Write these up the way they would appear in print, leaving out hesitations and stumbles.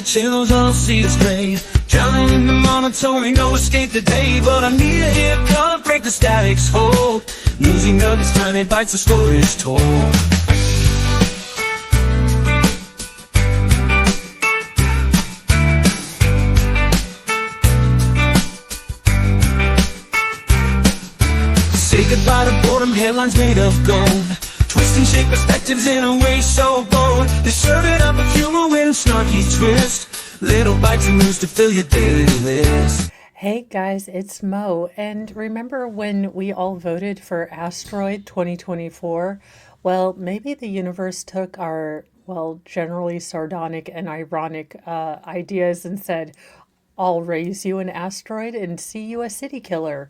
channels, all see its rays. Drowning in the monotone, no escape today. But I need a hit, gonna break the static's hold. Newsy Nuggets, tiny bites of stories told. Say goodbye to boredom, headlines made of gold. Twist and shake perspectives in a way so bold. They serve it up with humor with a snarky twist. Little bites of news to fill your daily list. Hey guys, it's Mo, and remember when we all voted for Astroid 2024? Well, maybe the universe took our, generally sardonic and ironic ideas and said, I'll raise you an asteroid and see you a city killer.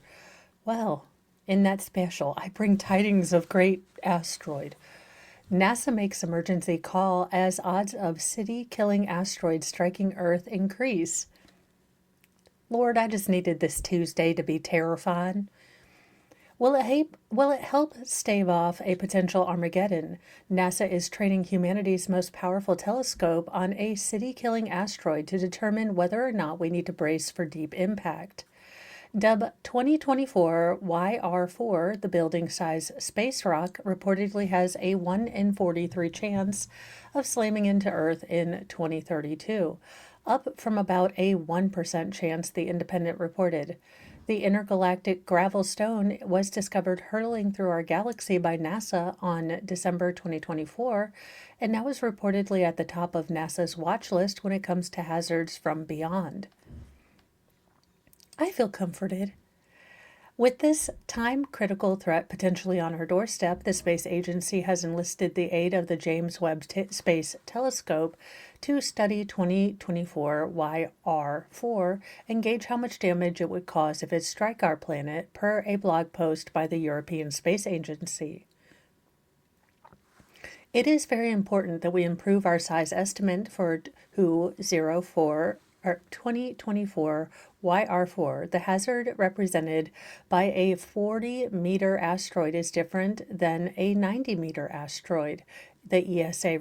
Well, in that special, I bring tidings of great asteroid. NASA makes emergency call as odds of city-killing asteroids striking Earth increase. Lord, I just needed this Tuesday to be terrifying. Will it help stave off a potential Armageddon? NASA is training humanity's most powerful telescope on a city-killing asteroid to determine whether or not we need to brace for deep impact. Dub 2024 YR4, the building-size space rock, reportedly has a 1 in 43 chance of slamming into Earth in 2032, up from about a 1% chance, The Independent reported. The intergalactic gravel stone was discovered hurtling through our galaxy by NASA on December 2024, and now is reportedly at the top of NASA's watch list when it comes to hazards from beyond. I feel comforted. With this time-critical threat potentially on our doorstep, the space agency has enlisted the aid of the James Webb Space Telescope to study 2024 YR4 and gauge how much damage it would cause if it struck our planet, per a blog post by the European Space Agency. It is very important that we improve our size estimate for WHO 2024 YR4. The hazard represented by a 40-meter asteroid is different than a 90-meter asteroid, the ESA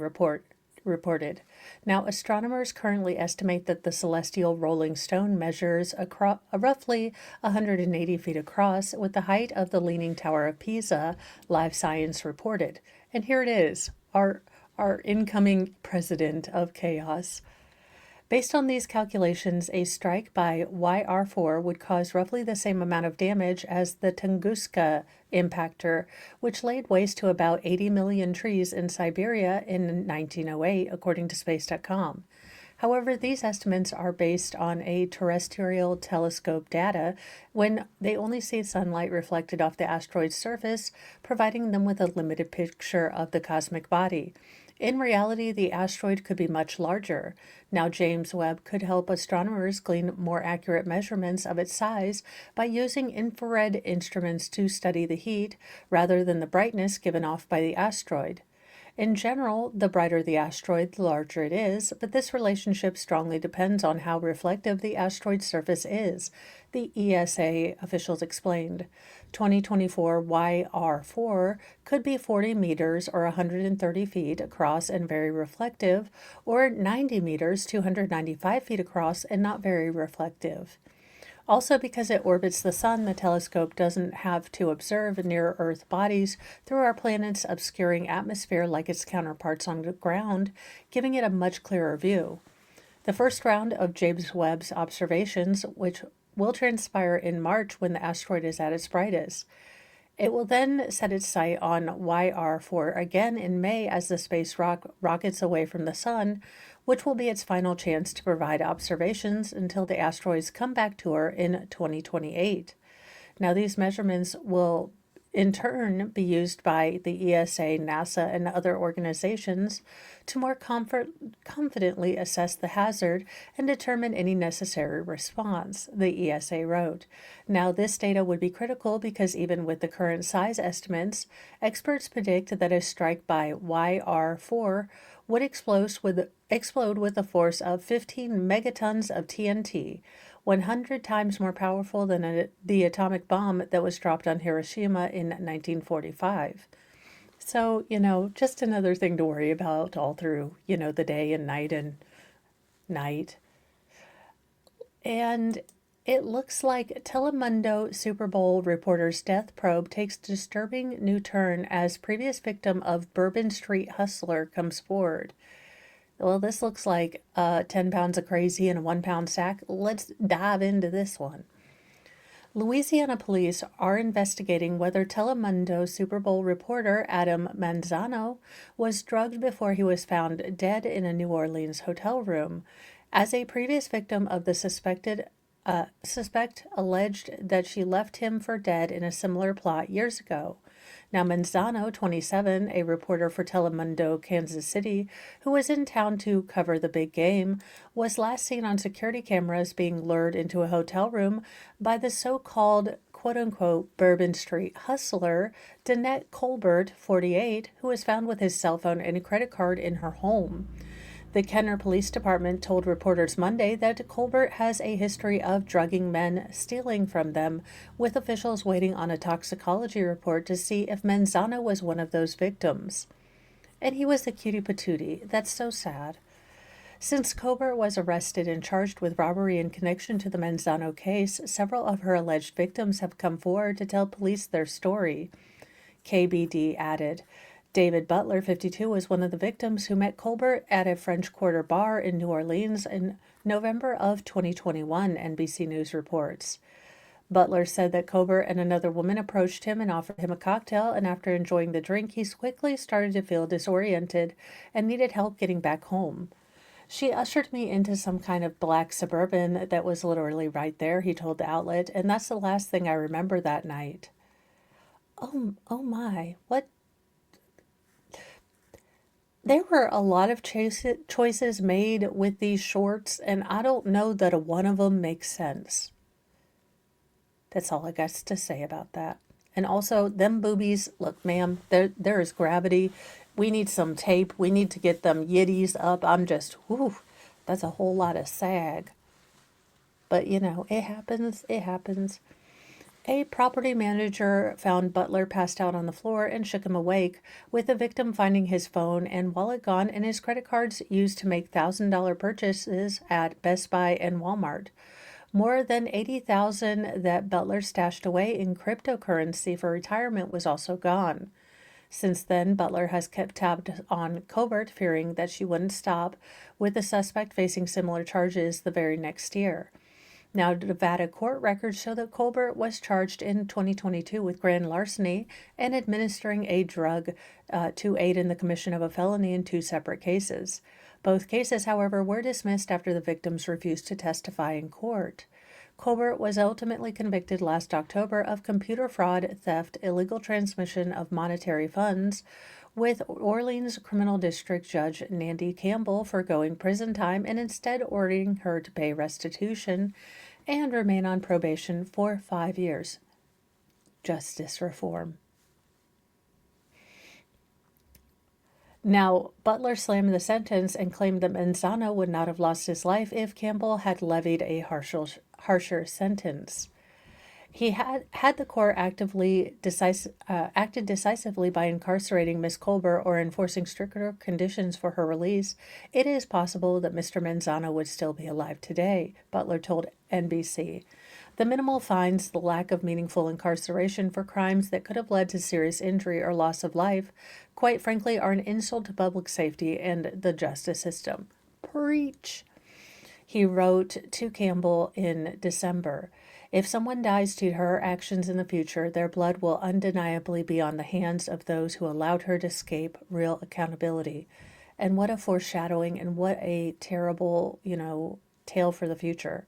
reported. Now, astronomers currently estimate that the celestial rolling stone measures roughly 180 feet across, with the height of the Leaning Tower of Pisa, Live Science reported. And here it is, our incoming president of chaos. Based on these calculations, a strike by YR4 would cause roughly the same amount of damage as the Tunguska impactor, which laid waste to about 80 million trees in Siberia in 1908, according to Space.com. However, these estimates are based on a terrestrial telescope data when they only see sunlight reflected off the asteroid's surface, providing them with a limited picture of the cosmic body. In reality, the asteroid could be much larger. Now, James Webb could help astronomers glean more accurate measurements of its size by using infrared instruments to study the heat rather than the brightness given off by the asteroid. In general, the brighter the asteroid, the larger it is, but this relationship strongly depends on how reflective the asteroid's surface is, the ESA officials explained. 2024 YR4 could be 40 meters or 130 feet across and very reflective, or 90 meters, 295 feet across and not very reflective. Also, because it orbits the sun, the telescope doesn't have to observe near-Earth bodies through our planet's obscuring atmosphere like its counterparts on the ground, giving it a much clearer view. The first round of James Webb's observations, which will transpire in March when the asteroid is at its brightest. It will then set its sight on YR4 again in May as the space rockets away from the sun, which will be its final chance to provide observations until the asteroids come back to her in 2028. Now, these measurements will in turn be used by the ESA, NASA, and other organizations to more confidently assess the hazard and determine any necessary response, the ESA wrote. Now, this data would be critical because even with the current size estimates, experts predict that a strike by YR4 would explode with a force of 15 megatons of TNT, 100 times more powerful than the atomic bomb that was dropped on Hiroshima in 1945. So, just another thing to worry about all through, the day and night and night. And it looks like Telemundo Super Bowl reporter's death probe takes a disturbing new turn as previous victim of Bourbon Street hustler comes forward. Well, this looks like 10 pounds of crazy in a 1 pound sack. Let's dive into this one. Louisiana police are investigating whether Telemundo Super Bowl reporter Adam Manzano was drugged before he was found dead in a New Orleans hotel room. As a previous victim of the suspect alleged that she left him for dead in a similar plot years ago. Now, Manzano, 27, a reporter for Telemundo Kansas City, who was in town to cover the big game, was last seen on security cameras being lured into a hotel room by the so-called quote-unquote Bourbon Street hustler, Danette Colbert, 48, who was found with his cell phone and a credit card in her home. The Kenner Police Department told reporters Monday that Colbert has a history of drugging men, stealing from them, with officials waiting on a toxicology report to see if Manzano was one of those victims. And he was the cutie patootie. That's so sad. Since Colbert was arrested and charged with robbery in connection to the Manzano case, several of her alleged victims have come forward to tell police their story. KBD added. David Butler, 52, was one of the victims who met Colbert at a French Quarter bar in New Orleans in November of 2021, NBC News reports. Butler said that Colbert and another woman approached him and offered him a cocktail, and after enjoying the drink, he quickly started to feel disoriented and needed help getting back home. She ushered me into some kind of black Suburban that was literally right there, he told the outlet, and that's the last thing I remember that night. Oh my, what? There were a lot of choices made with these shorts, and I don't know that one of them makes sense. That's all I got to say about that. And also, them boobies, look, ma'am, there is gravity. We need some tape. We need to get them yitties up. I'm just, whew, that's a whole lot of sag. But, you know, it happens. It happens. A property manager found Butler passed out on the floor and shook him awake, with the victim finding his phone and wallet gone and his credit cards used to make $1,000 purchases at Best Buy and Walmart. More than $80,000 that Butler stashed away in cryptocurrency for retirement was also gone. Since then, Butler has kept tabs on Colbert, fearing that she wouldn't stop, with the suspect facing similar charges the very next year. Now, Nevada court records show that Colbert was charged in 2022 with grand larceny and administering a drug to aid in the commission of a felony in 2 separate cases. Both cases, however, were dismissed after the victims refused to testify in court. Colbert was ultimately convicted last October of computer fraud, theft, illegal transmission of monetary funds, with Orleans Criminal District Judge Nandy Campbell foregoing prison time and instead ordering her to pay restitution and remain on probation for 5 years. Justice reform. Now, Butler slammed the sentence and claimed that Manzano would not have lost his life if Campbell had levied a harsher sentence. He had the court acted decisively by incarcerating Miss Colbert or enforcing stricter conditions for her release, it is possible that Mr. Manzano would still be alive today, Butler told NBC. The minimal fines, the lack of meaningful incarceration for crimes that could have led to serious injury or loss of life, quite frankly, are an insult to public safety and the justice system. Preach! He wrote to Campbell in December. If someone dies due to her actions in the future, their blood will undeniably be on the hands of those who allowed her to escape real accountability. And what a foreshadowing and what a terrible, tale for the future.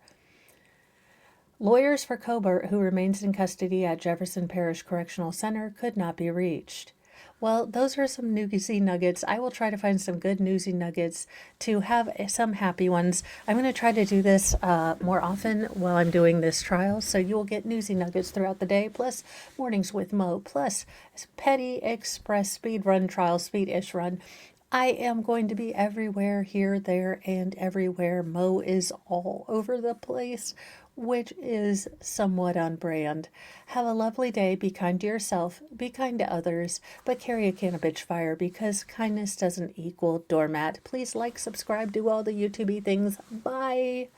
Lawyers for Colbert, who remains in custody at Jefferson Parish Correctional Center, could not be reached. Well, those are some Newsy Nuggets. I will try to find some good Newsy Nuggets to have some happy ones. I'm going to try to do this more often while I'm doing this trial, so you will get Newsy Nuggets throughout the day, plus Mornings with Mo, plus Petty Express Speed Run Trial, Speed-ish Run. I am going to be everywhere, here, there, and everywhere. Mo is all over the place, which is somewhat on brand. Have a lovely day. Be kind to yourself. Be kind to others. But carry a can of bitch fire because kindness doesn't equal doormat. Please like, subscribe, do all the YouTubey things. Bye.